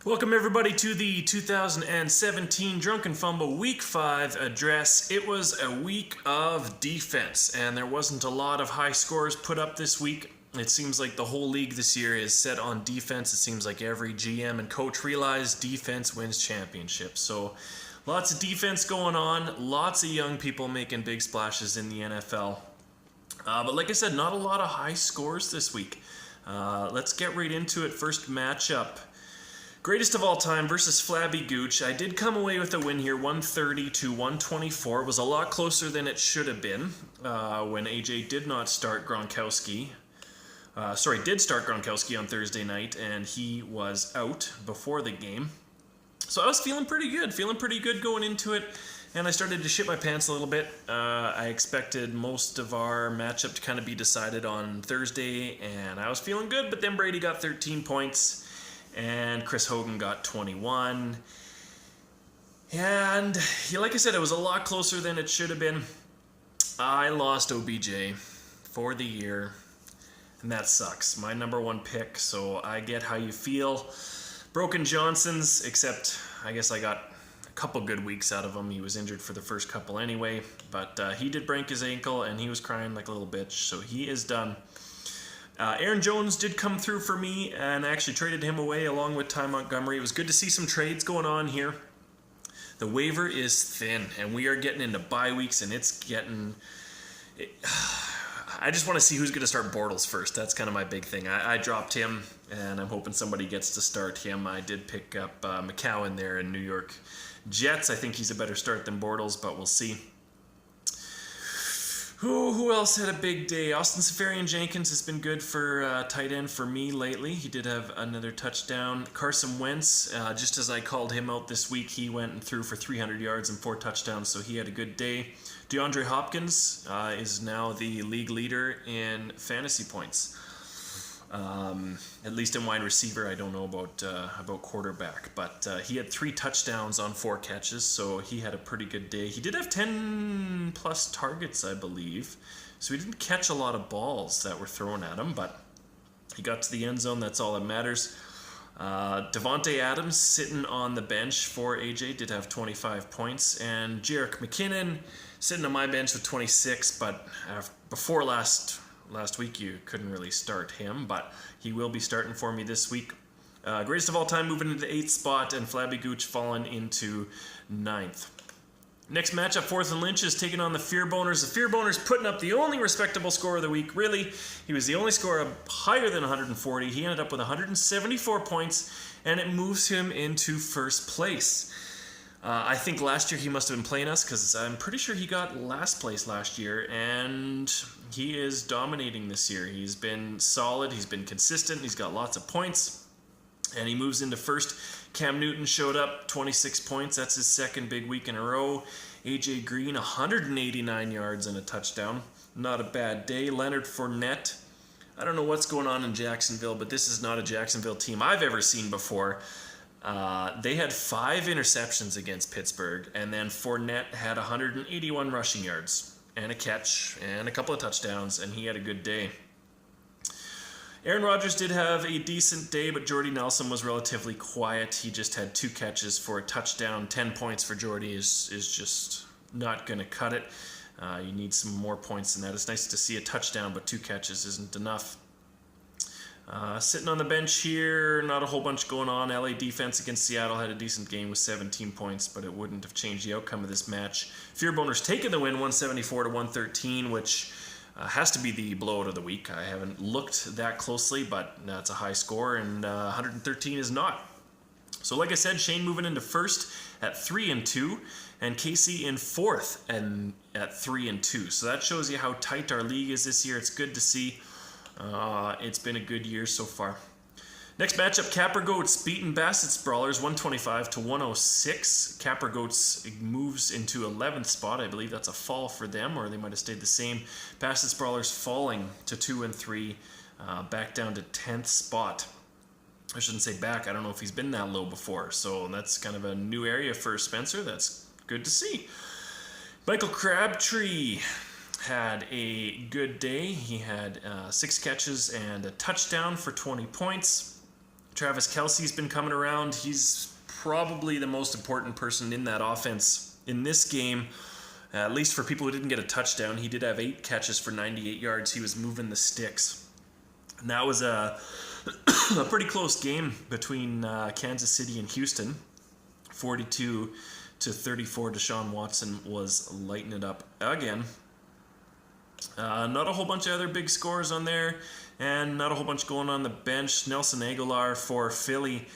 Welcome everybody to the 2017 Drunken Fumble Week 5 address. It was a week of defense, and there wasn't a lot of high scores put up this week. It seems like the whole league this year is set on defense. It seems like every GM and coach realized defense wins championships. So lots of defense going on, lots of young people making big splashes in the NFL. But like I said, not a lot of high scores this week. Let's get right into it. First matchup. Greatest of all time versus Flabby Gooch. I did come away with a win here, 130 to 124. It was a lot closer than it should have been when AJ did not start Gronkowski. Did start Gronkowski on Thursday night, and he was out before the game. So I was feeling pretty good going into it, and I started to shit my pants a little bit. I expected most of our matchup to kind of be decided on Thursday, and I was feeling good, but then Brady got 13 points. And Chris Hogan got 21. And like I said, it was a lot closer than it should have been. I lost OBJ for the year, and that sucks. My number one pick, so I get how you feel. Broken Johnson's, except I guess I got a couple good weeks out of him. He was injured for the first couple anyway, but he did break his ankle, and he was crying like a little bitch, so he is done. Aaron Jones did come through for me, and I actually traded him away along with Ty Montgomery. It was good to see some trades going on here. The waiver is thin, and we are getting into bye weeks, and it's getting... I just want to see who's going to start Bortles first. That's kind of my big thing. I dropped him, and I'm hoping somebody gets to start him. I did pick up McCown there in New York Jets. I think he's a better start than Bortles, but we'll see. Who else had a big day? Austin Seferian-Jenkins has been good for tight end for me lately. He did have another touchdown. Carson Wentz, just as I called him out this week, he went and threw for 300 yards and 4 touchdowns, so he had a good day. DeAndre Hopkins is now the league leader in fantasy points. At least in wide receiver. I don't know about quarterback, but he had 3 touchdowns on 4 catches, so he had a pretty good day. He did have 10 plus targets, I believe, so he didn't catch a lot of balls that were thrown at him, but he got to the end zone. That's all that matters. Devontae Adams sitting on the bench for AJ did have 25 points, and Jerick McKinnon sitting on my bench with 26, but before last week you couldn't really start him, but he will be starting for me this week. Greatest of all time moving into the 8th spot, and Flabby Gooch falling into 9th. Next matchup, 4th and Lynch is taking on the Fear Boners. The Fear Boners putting up the only respectable score of the week. Really, he was the only scorer higher than 140. He ended up with 174 points, and it moves him into first place. I think last year he must have been playing us, because I'm pretty sure he got last place last year, and he is dominating this year. He's been solid, he's been consistent, he's got lots of points, and he moves into first. Cam Newton showed up, 26 points. That's his second big week in a row. AJ Green, 189 yards and a touchdown. Not a bad day. Leonard Fournette. I don't know what's going on in Jacksonville, but this is not a Jacksonville team I've ever seen before. They had 5 interceptions against Pittsburgh, and then Fournette had 181 rushing yards and a catch and a couple of touchdowns, and he had a good day. Aaron Rodgers did have a decent day, but Jordy Nelson was relatively quiet. He just had 2 catches for a touchdown. 10 points for Jordy is just not going to cut it. You need some more points than that. It's nice to see a touchdown, but 2 catches isn't enough. Sitting on the bench here, not a whole bunch going on. LA defense against Seattle had a decent game with 17 points, but it wouldn't have changed the outcome of this match. Fear Boners taking the win, 174 to 113, which has to be the blowout of the week. I haven't looked that closely, but that's a high score, and 113 is not. So like I said, Shane moving into first at 3-2, and Casey in 4th and at 3-2. So that shows you how tight our league is this year. It's good to see. It's been a good year so far. Next matchup, Capper Goats beating Bassett Sprawlers 125 to 106. Capper Goats moves into 11th spot. I believe that's a fall for them, or they might have stayed the same. Bassett Sprawlers falling to 2-3, back down to 10th spot. I shouldn't say back. I don't know if he's been that low before, so that's kind of a new area for Spencer. That's good to see. Michael Crabtree had a good day. He had 6 catches and a touchdown for 20 points. Travis Kelce's been coming around. He's probably the most important person in that offense in this game, at least for people who didn't get a touchdown. He did have 8 catches for 98 yards. He was moving the sticks. And that was a pretty close game between Kansas City and Houston. 42-34, Deshaun Watson was lighting it up again. Not a whole bunch of other big scores on there, and not a whole bunch going on the bench. Nelson Aguilar for Philly,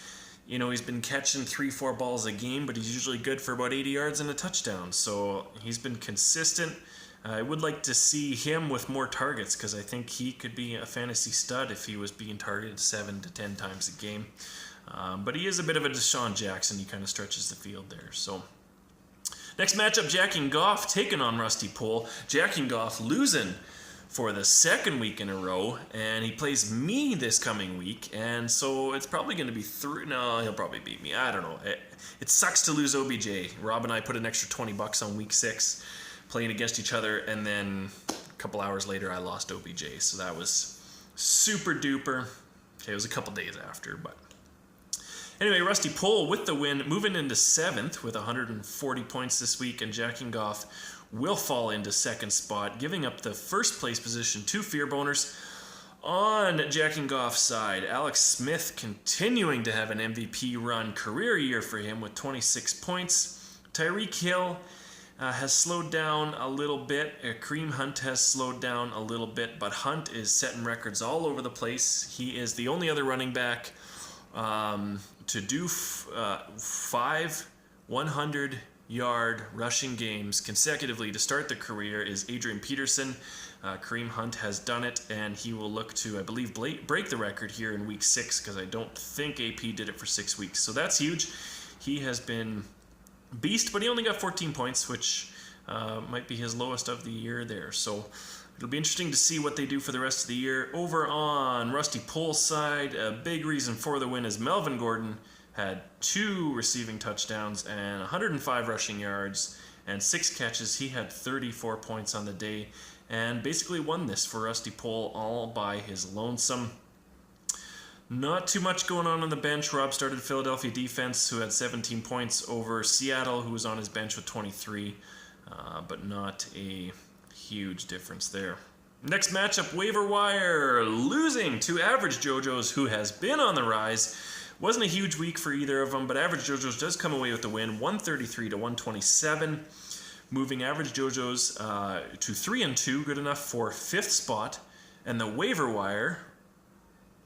he's been catching 3-4 balls a game, but he's usually good for about 80 yards and a touchdown. So he's been consistent. I would like to see him with more targets because I think he could be a fantasy stud if he was being targeted 7 to 10 times a game. But he is a bit of a Deshaun Jackson. He kind of stretches the field there. So next matchup, Jack and Goff taking on Rusty Pohl. Jack and Goff losing for the second week in a row, and he plays me this coming week, and so it's probably going to be no, he'll probably beat me. I don't know. It sucks to lose OBJ. Rob and I put an extra $20 on week 6 playing against each other, and then a couple hours later I lost OBJ, so that was super duper. Okay, it was a couple days after, but anyway, Rusty Pohl with the win, moving into 7th with 140 points this week, and Jack and Goff will fall into 2nd spot, giving up the first place position to Fear Boners. On Jack and Goff's side, Alex Smith continuing to have an MVP run career year for him with 26 points. Tyreek Hill has slowed down a little bit. Kareem Hunt has slowed down a little bit, but Hunt is setting records all over the place. He is the only other running back to do 5 100-yard rushing games consecutively to start the career is Adrian Peterson. Kareem Hunt has done it, and he will look to, I believe, break the record here in week 6 because I don't think AP did it for 6 weeks. So that's huge. He has been beast, but he only got 14 points, which might be his lowest of the year there. So it'll be interesting to see what they do for the rest of the year. Over on Rusty Pohl's side, a big reason for the win is Melvin Gordon had 2 receiving touchdowns and 105 rushing yards and 6 catches. He had 34 points on the day and basically won this for Rusty Pohl all by his lonesome. Not too much going on the bench. Rob started Philadelphia defense, who had 17 points over Seattle, who was on his bench with 23, but not a huge difference there. Next matchup, waiver wire, losing to Average JoJo's, who has been on the rise. Wasn't a huge week for either of them, but Average JoJo's does come away with the win, 133-127, moving Average JoJo's to 3-2, good enough for 5th spot, and the waiver wire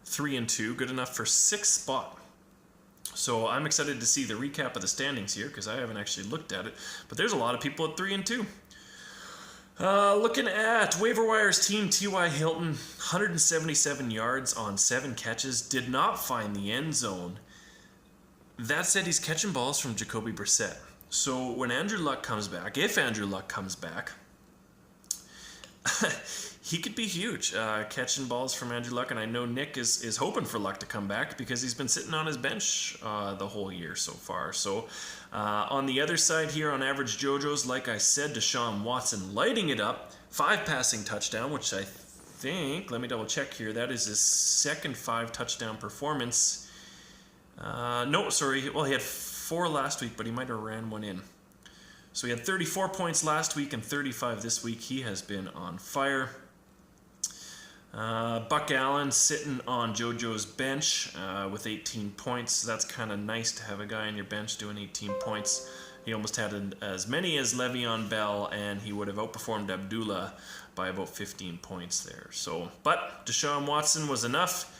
3-2, good enough for 6th spot. So I'm excited to see the recap of the standings here because I haven't actually looked at it, but there's a lot of people at 3-2. Looking at waiver wire's team, T.Y. Hilton, 177 yards on 7 catches, did not find the end zone. That said, he's catching balls from Jacoby Brissett. So when Andrew Luck comes back, if Andrew Luck comes back, he could be huge, catching balls from Andrew Luck, and I know Nick is hoping for Luck to come back because he's been sitting on his bench the whole year so far. So on the other side here on Average JoJo's, like I said, Deshaun Watson lighting it up, 5 passing touchdown, which I think, let me double check here, that is his second 5 touchdown performance. No, sorry, well he had 4 last week, but he might have ran one in. So he had 34 points last week and 35 this week. He has been on fire. Buck Allen sitting on JoJo's bench with 18 points. That's kind of nice to have a guy on your bench doing 18 points. He almost had as many as Le'Veon Bell, and he would have outperformed Abdullah by about 15 points there. So, but Deshaun Watson was enough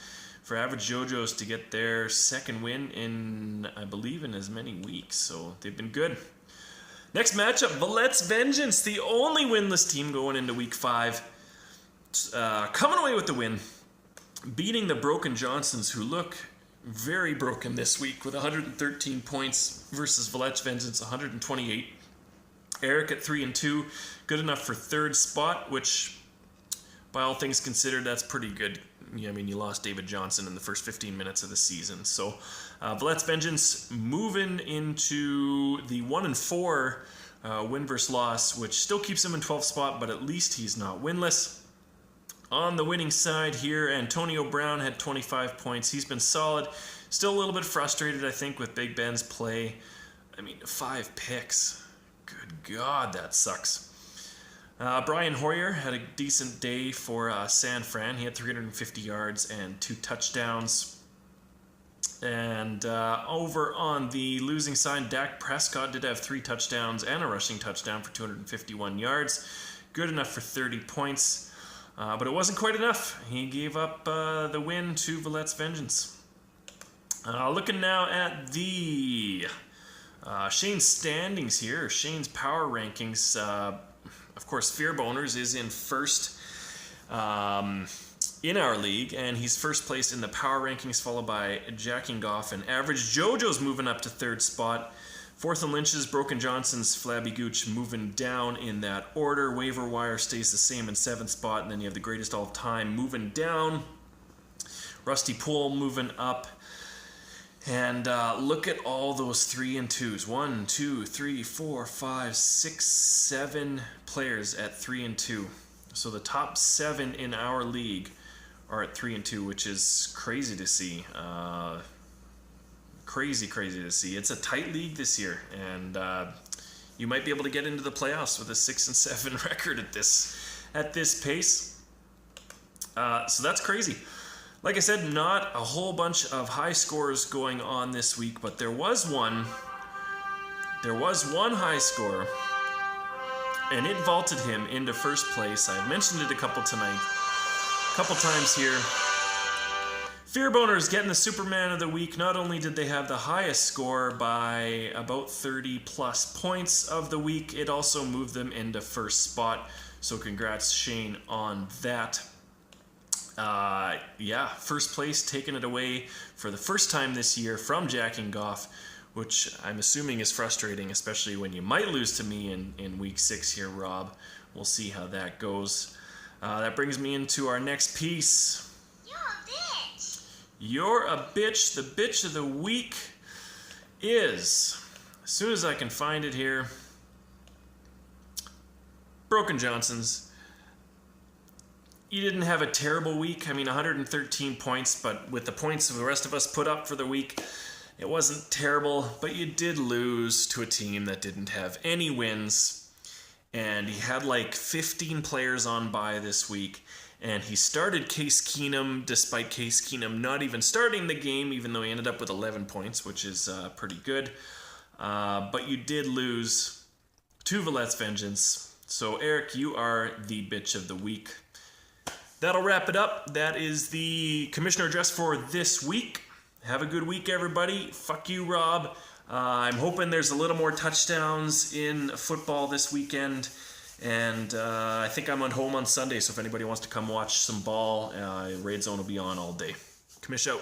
for Average JoJo's to get their second win in, I believe, in as many weeks. So they've been good. Next matchup, Vallette's Vengeance, the only winless team going into week 5. Coming away with the win, beating the Broken Johnsons, who look very broken this week with 113 points versus Vallette's Vengeance, 128. Eric at 3-2, good enough for 3rd spot, which, by all things considered, that's pretty good. I mean, you lost David Johnson in the first 15 minutes of the season. So, Vallette's Vengeance moving into the 1-4 win versus loss, which still keeps him in 12th spot, but at least he's not winless. On the winning side here, Antonio Brown had 25 points. He's been solid. Still a little bit frustrated, I think, with Big Ben's play. I mean, 5 picks. Good God, that sucks. Brian Hoyer had a decent day for San Fran. He had 350 yards and 2 touchdowns. And over on the losing side, Dak Prescott did have 3 touchdowns and a rushing touchdown for 251 yards. Good enough for 30 points. But it wasn't quite enough. He gave up the win to Villette's Vengeance. Looking now at the Shane's standings here. Shane's power rankings. Of course, Fear Boners is in first in our league, and he's first place in the power rankings, followed by Jacking Goff and Average. JoJo's moving up to 3rd spot. 4th and Lynch's, Broken Johnson's, Flabby Gooch moving down in that order. Waiver Wire stays the same in 7th spot, and then you have the Greatest All Time moving down. Rusty Pool moving up. And look at all those 3 and 2s. 1, 2, 3, 4, 5, 6, 7 players at 3 and 2. So the top 7 in our league are at 3 and 2, which is crazy to see. Crazy to see. It's a tight league this year, and you might be able to get into the playoffs with a 6 and 7 record at this pace. So that's crazy. Like I said, not a whole bunch of high scores going on this week, but there was one high score, and it vaulted him into first place. I've mentioned it a couple times here. Fear Boners getting the Superman of the week. Not only did they have the highest score by about 30 plus points of the week, it also moved them into first spot. So congrats, Shane, on that. First place, taking it away for the first time this year from Jacking Goff, which I'm assuming is frustrating, especially when you might lose to me in week 6 here, Rob. We'll see how that goes. That brings me into our next piece. You're a bitch. The bitch of the week is, as soon as I can find it here, Broken Johnson's. You didn't have a terrible week. I mean, 113 points, but with the points the rest of us put up for the week, it wasn't terrible. But you did lose to a team that didn't have any wins, and he had like 15 players on bye this week. And he started Case Keenum, despite Case Keenum not even starting the game, even though he ended up with 11 points, which is pretty good. But you did lose to Villette's Vengeance. So, Eric, you are the bitch of the week. That'll wrap it up. That is the commissioner address for this week. Have a good week, everybody. Fuck you, Rob. I'm hoping there's a little more touchdowns in football this weekend. And I think I'm on home on Sunday, so if anybody wants to come watch some ball, Raid Zone will be on all day. Commish out.